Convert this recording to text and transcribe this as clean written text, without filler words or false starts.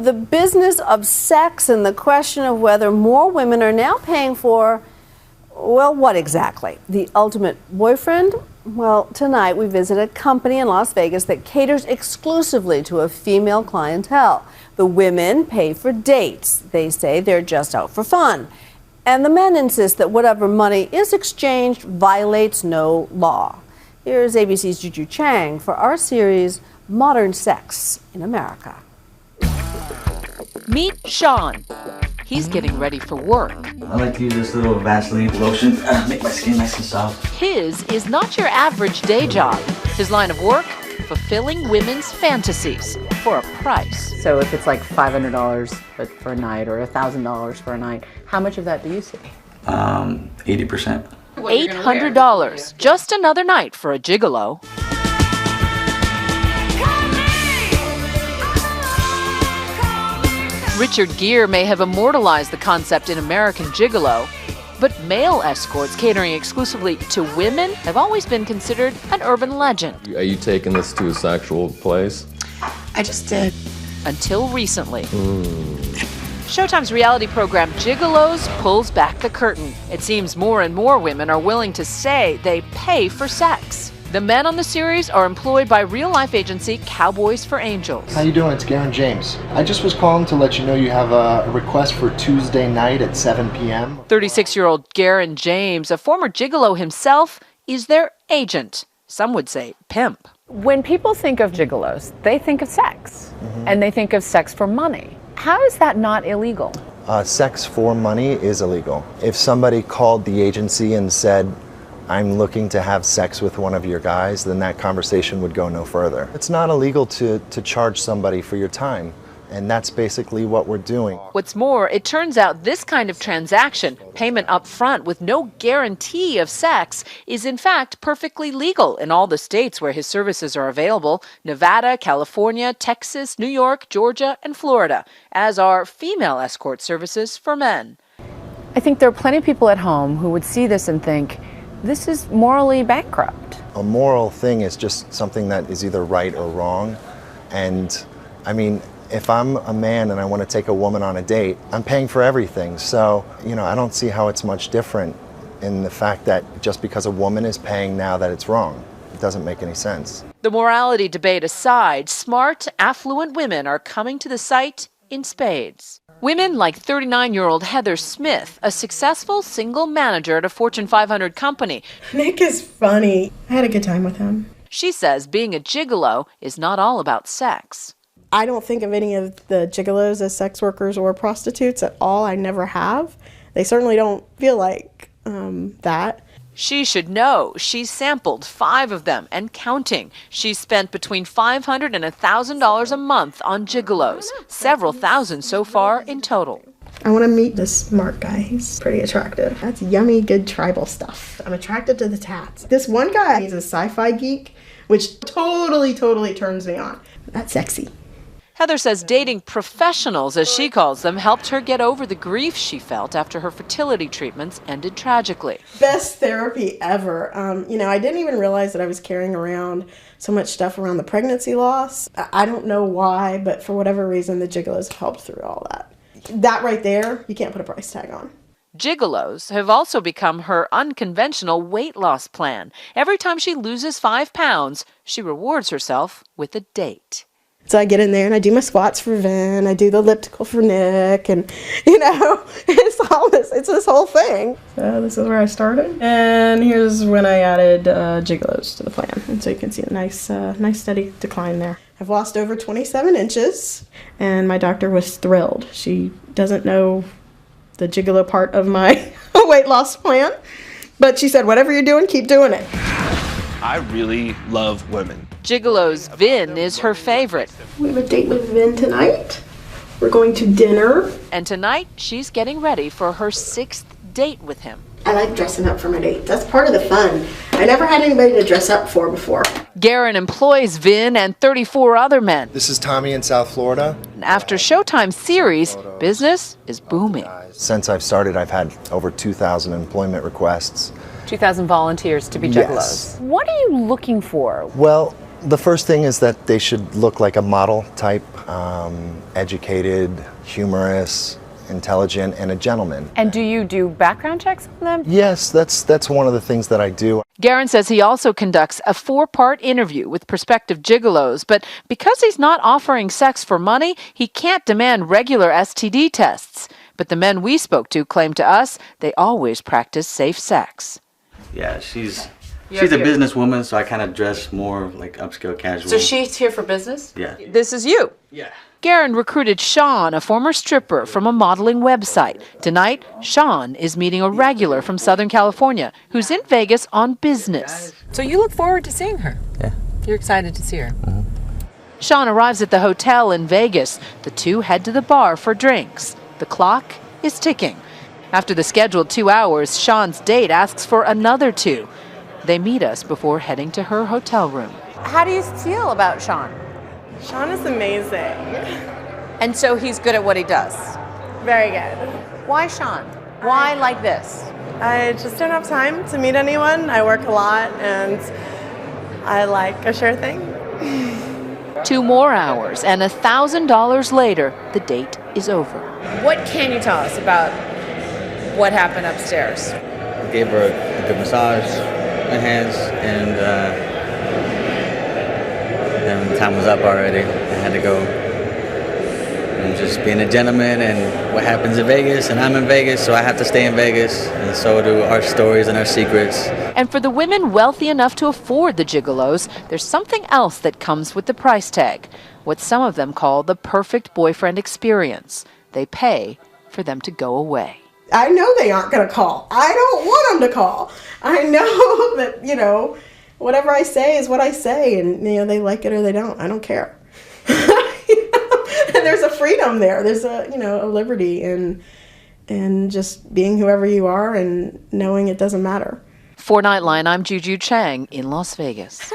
The business of sex and the question of whether more women are now paying for, well, what exactly? The ultimate boyfriend? Well, tonight we visit a company in Las Vegas that caters exclusively to a female clientele. The women pay for dates. They say they're just out for fun. And the men insist that whatever money is exchanged violates no law. Here's ABC's Juju Chang for our series, Modern Sex in America. Meet Sean. He's getting ready for work. I like to use this little Vaseline lotion, make my skin nice and soft. His is not your average day job. His line of work, fulfilling women's fantasies for a price. So if it's like $500 for a night or $1,000 for a night, how much of that do you see? 80%. $800, just another night for a gigolo. Richard Gere may have immortalized the concept in American Gigolo, but male escorts catering exclusively to women have always been considered an urban legend. Are you taking this to a sexual place? I just did. Until recently. Showtime's reality program Gigolos pulls back the curtain. It seems more and more women are willing to say they pay for sex. The men on the series are employed by real-life agency Cowboys for Angels. How you doing? It's Garen James. I just was calling to let you know you have a request for Tuesday night at 7 p.m. 36-year-old Garen James, a former gigolo himself, is their agent. Some would say pimp. When people think of gigolos, they think of sex, and they think of sex for money. How is that not illegal? Sex for money is illegal. If somebody called the agency and said, I'm looking to have sex with one of your guys, then that conversation would go no further. It's not illegal to charge somebody for your time, and that's basically what we're doing. What's more, it turns out this kind of transaction, payment up front with no guarantee of sex, is in fact perfectly legal in all the states where his services are available: Nevada, California, Texas, New York, Georgia, and Florida, as are female escort services for men. I think there are plenty of people at home who would see this and think, this is morally bankrupt. A moral thing is just something that is either right or wrong. And I mean, if I'm a man and I want to take a woman on a date, I'm paying for everything. So, I don't see how it's much different in the fact that just because a woman is paying now that it's wrong. It doesn't make any sense. The morality debate aside, smart, affluent women are coming to the site in spades. Women like 39-year-old Heather Smith, a successful single manager at a Fortune 500 company. Nick is funny. I had a good time with him. She says being a gigolo is not all about sex. I don't think of any of the gigolos as sex workers or prostitutes at all. I never have. They certainly don't feel like that. She should know. She's sampled 5 of them and counting. She's spent between $500 and $1,000 a month on gigolos, several thousand so far in total. I want to meet this Mark guy. He's pretty attractive. That's yummy, good tribal stuff. I'm attracted to the tats. This one guy, he's a sci-fi geek, which totally turns me on. That's sexy. Heather says dating professionals, as she calls them, helped her get over the grief she felt after her fertility treatments ended tragically. Best therapy ever. I didn't even realize that I was carrying around so much stuff around the pregnancy loss. I don't know why, but for whatever reason, the gigolos have helped through all that. That right there, you can't put a price tag on. Gigolos have also become her unconventional weight loss plan. Every time she loses 5 pounds, she rewards herself with a date. So I get in there and I do my squats for Vin, I do the elliptical for Nick, and it's this whole thing. So this is where I started, and here's when I added gigolos to the plan, and so you can see a nice steady decline there. I've lost over 27 inches, and my doctor was thrilled. She doesn't know the gigolo part of my weight loss plan, but she said, whatever you're doing, keep doing it. I really love women. Gigolo's Vin is her favorite. We have a date with Vin tonight. We're going to dinner. And tonight, she's getting ready for her 6th date with him. I like dressing up for my dates. That's part of the fun. I never had anybody to dress up for before. Garen employs Vin and 34 other men. This is Tommy in South Florida. After Showtime series, business is booming. Since I've started, I've had over 2,000 employment requests. 2,000 volunteers to be gigolos. Yes. What are you looking for? Well, The first thing is that they should look like a model type, educated, humorous, intelligent, and a gentleman. And do you do background checks on them? Yes, that's one of the things that I do. Guerin says he also conducts a 4-part interview with prospective gigolos, but because he's not offering sex for money, he can't demand regular STD tests. But the men we spoke to claim to us they always practice safe sex. Yeah, she's a businesswoman, so I kind of dress more like upscale casual. So she's here for business? Yeah. This is you? Yeah. Guerin recruited Sean, a former stripper, from a modeling website. Tonight, Sean is meeting a regular from Southern California who's in Vegas on business. So you look forward to seeing her? Yeah. You're excited to see her? Mm-hmm. Sean arrives at the hotel in Vegas. The two head to the bar for drinks. The clock is ticking. After the scheduled 2 hours, Sean's date asks for another 2. They meet us before heading to her hotel room. How do you feel about Sean? Sean is amazing. And so he's good at what he does. Very good. Why Sean? Why like this? I just don't have time to meet anyone. I work a lot and I like a sure thing. 2 more hours, and $1,000 later, the date is over. What can you tell us about what happened upstairs? Gave her a good massage, my hands, and then when time was up already, I had to go. And just being a gentleman, and what happens in Vegas, and I'm in Vegas, so I have to stay in Vegas, and so do our stories and our secrets. And for the women wealthy enough to afford the gigolos, there's something else that comes with the price tag, what some of them call the perfect boyfriend experience. They pay for them to go away. I know they aren't going to call. I don't want them to call. I know that, whatever I say is what I say, and, they like it or they don't. I don't care. And there's a freedom there. There's a liberty in just being whoever you are and knowing it doesn't matter. For Nightline, I'm Juju Chang in Las Vegas.